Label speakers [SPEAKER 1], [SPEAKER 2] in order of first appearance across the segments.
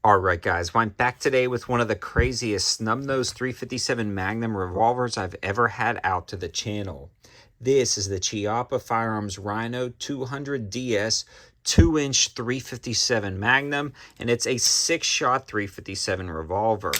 [SPEAKER 1] Alright guys, well, I'm back today with one of the craziest snub-nosed 357 Magnum revolvers I've ever had out to the channel. This is the Chiappa Firearms Rhino 200DS 2-inch 357 Magnum, and it's a 6-shot 357 revolver.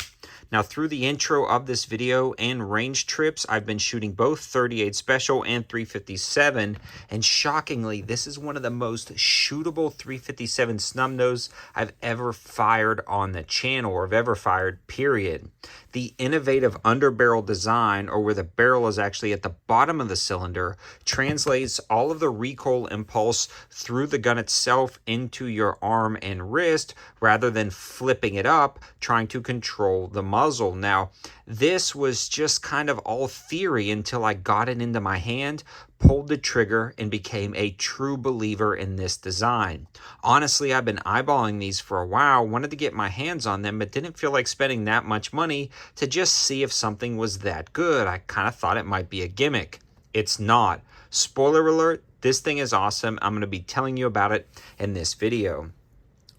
[SPEAKER 1] Now, through the intro of this video and range trips, I've been shooting both 38 Special and 357, and shockingly, this is one of the most shootable 357 snub-nose I've ever fired on the channel, or have ever fired, period. The innovative underbarrel design, or where the barrel is actually at the bottom of the cylinder, translates all of the recoil impulse through the gun itself into your arm and wrist, rather than flipping it up, trying to control the muzzle. Now, this was just kind of all theory until I got it into my hand, pulled the trigger, and became a true believer in this design. Honestly, I've been eyeballing these for a while, wanted to get my hands on them, but didn't feel like spending that much money to just see if something was that good. I kind of thought it might be a gimmick. It's not. Spoiler alert, this thing is awesome. I'm going to be telling you about it in this video.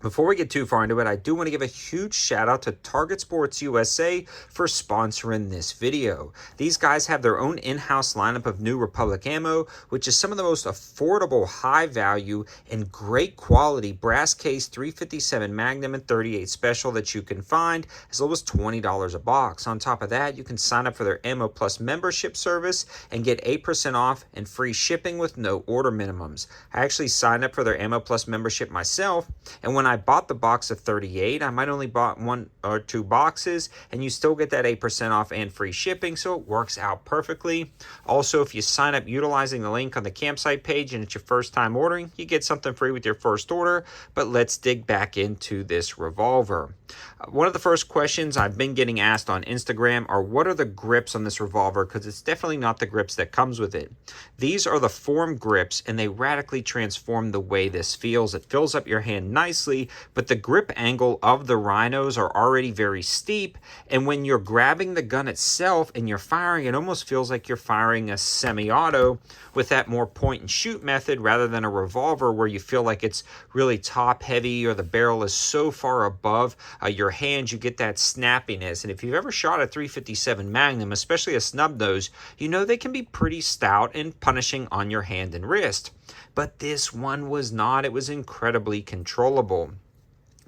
[SPEAKER 1] Before we get too far into it, I do want to give a huge shout out to Target Sports USA for sponsoring this video. These guys have their own in-house lineup of New Republic ammo, which is some of the most affordable, high value, and great quality brass case 357 Magnum and 38 Special that you can find as low as $20 a box. On top of that, you can sign up for their Ammo Plus membership service and get 8% off and free shipping with no order minimums. I actually signed up for their Ammo Plus membership myself, and when I bought the box of 38, I might only bought 1 or 2 boxes, and you still get that 8% off and free shipping, so it works out perfectly. Also, if you sign up utilizing the link on the campsite page and it's your first time ordering, you get something free with your first order. But let's dig back into this revolver. One of the first questions I've been getting asked on Instagram are, what are the grips on this revolver? Because it's definitely not the grips that comes with it. These are the form grips, and they radically transform the way this feels. It fills up your hand nicely, but the grip angle of the Rhinos are already very steep, and when you're grabbing the gun itself and you're firing, it almost feels like you're firing a semi-auto with that more point and shoot method rather than a revolver where you feel like it's really top heavy or the barrel is so far above your hand, you get that snappiness. And if you've ever shot a 357 Magnum, especially a snub nose, you know they can be pretty stout and punishing on your hand and wrist. But this one was not. It was incredibly controllable.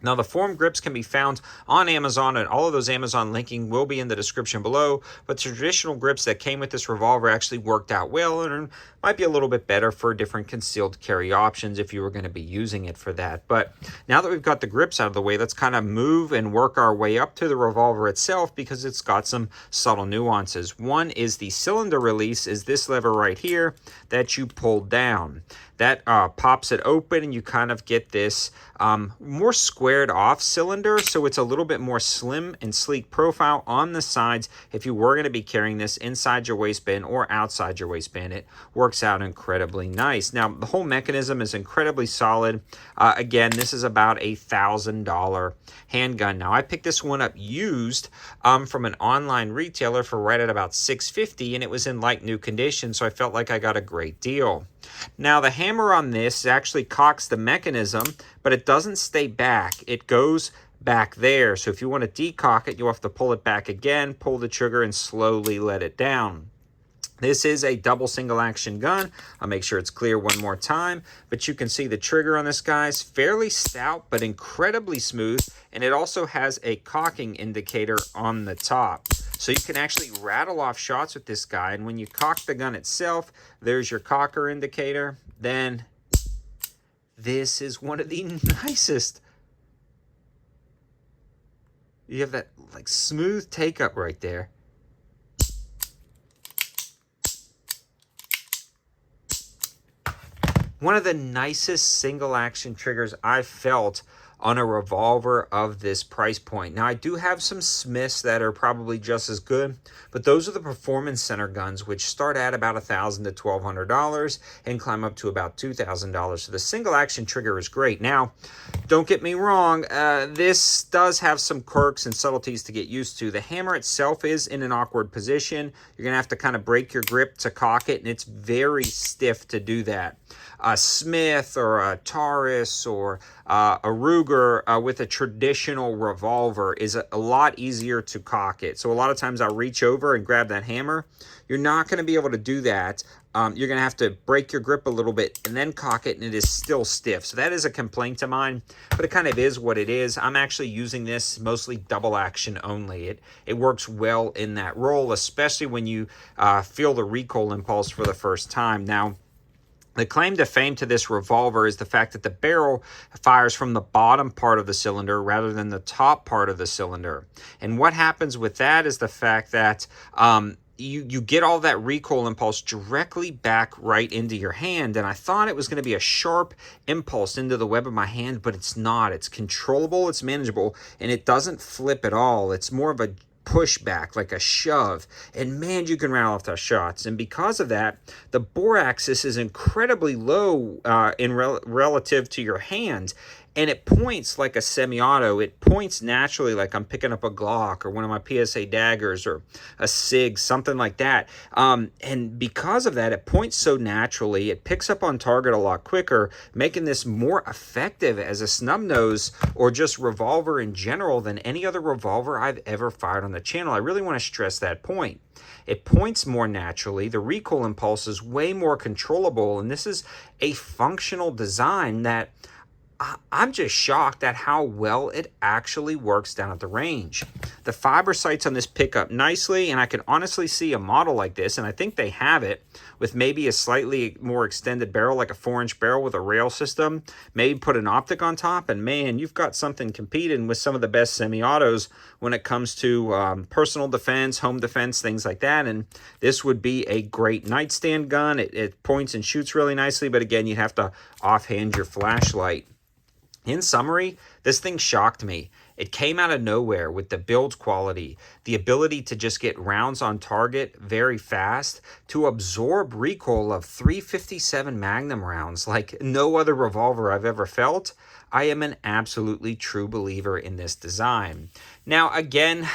[SPEAKER 1] Now, the form grips can be found on Amazon, and all of those Amazon linking will be in the description below. But the traditional grips that came with this revolver actually worked out well and might be a little bit better for different concealed carry options if you were going to be using it for that. But now that we've got the grips out of the way, let's kind of move and work our way up to the revolver itself, because it's got some subtle nuances. One is the cylinder release is this lever right here that you pull down. That pops it open, and you kind of get this more squared off cylinder, so it's a little bit more slim and sleek profile on the sides. If you were going to be carrying this inside your waistband or outside your waistband, it works out incredibly nice. Now, the whole mechanism is incredibly solid. Again, this is about a $1,000 handgun. Now, I picked this one up used from an online retailer for right at about $650, and it was in like new condition, so I felt like I got a great deal. Now, the hammer on this actually cocks the mechanism, but it doesn't stay back. It goes back there. So if you want to decock it, you'll have to pull it back again, pull the trigger, and slowly let it down. This is a double single action gun. I'll make sure it's clear one more time, but you can see the trigger on this guy is fairly stout but incredibly smooth, and it also has a cocking indicator on the top. So you can actually rattle off shots with this guy, and when you cock the gun itself, there's your cocker indicator. Then this is one of the nicest. You have that like smooth take up right there. One of the nicest single action triggers I've felt on a revolver of this price point. Now, I do have some Smiths that are probably just as good, but those are the performance center guns, which start at about $1,000 to $1,200 and climb up to about $2,000. So the single action trigger is great. Now, don't get me wrong, this does have some quirks and subtleties to get used to. The hammer itself is in an awkward position. You're gonna have to kind of break your grip to cock it, and it's very stiff to do that. a Smith or a Taurus or a Ruger with a traditional revolver is a lot easier to cock it. So a lot of times I'll reach over and grab that hammer. You're not going to be able to do that. You're going to have to break your grip a little bit and then cock it, and it is still stiff. So that is a complaint of mine, but it kind of is what it is. I'm actually using this mostly double action only. It works well in that role, especially when you feel the recoil impulse for the first time. Now, the claim to fame to this revolver is the fact that the barrel fires from the bottom part of the cylinder rather than the top part of the cylinder. And what happens with that is the fact that you get all that recoil impulse directly back right into your hand. And I thought it was going to be a sharp impulse into the web of my hand, but it's not. It's controllable, it's manageable, and it doesn't flip at all. It's more of a push back, like a shove, and man, you can rattle off those shots. And because of that, the bore axis is incredibly low relative to your hand, and it points like a semi-auto. It points naturally like I'm picking up a Glock or one of my PSA daggers or a SIG, something like that. And because of that, it points so naturally. It picks up on target a lot quicker, making this more effective as a snub nose or just revolver in general than any other revolver I've ever fired on the channel. I really want to stress that point. It points more naturally. The recoil impulse is way more controllable, and this is a functional design that I'm just shocked at how well it actually works down at the range. The fiber sights on this pick up nicely, and I can honestly see a model like this, and I think they have it, with maybe a slightly more extended barrel, like a 4-inch barrel with a rail system, maybe put an optic on top, and man, you've got something competing with some of the best semi-autos when it comes to personal defense, home defense, things like that. And this would be a great nightstand gun. It points and shoots really nicely, but again, you have to offhand your flashlight. In summary, this thing shocked me. It came out of nowhere with the build quality, the ability to just get rounds on target very fast, to absorb recoil of 357 Magnum rounds like no other revolver I've ever felt. I am an absolutely true believer in this design. Now, again,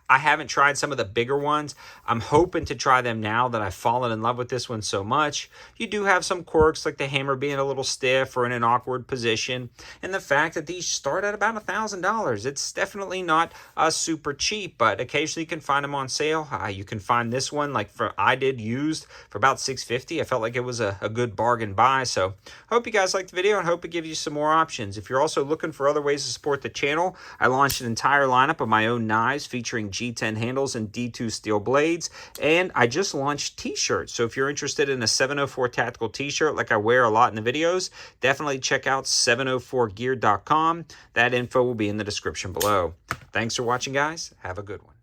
[SPEAKER 1] I haven't tried some of the bigger ones. I'm hoping to try them now that I've fallen in love with this one so much. You do have some quirks, like the hammer being a little stiff or in an awkward position, and the fact that these start at about $1,000. It's definitely not super cheap, but occasionally you can find them on sale. You can find this one, like I did, used for about $650. I felt like it was a good bargain buy. So I hope you guys liked the video, and hope it gives you some more options. If you're also looking for other ways to support the channel, I launched an entire lineup of my own knives featuring G10 handles and D2 steel blades, and I just launched t-shirts. So if you're interested in a 704 tactical t-shirt like I wear a lot in the videos, definitely check out 704gear.com. That info will be in the description below. Thanks for watching, guys. Have a good one.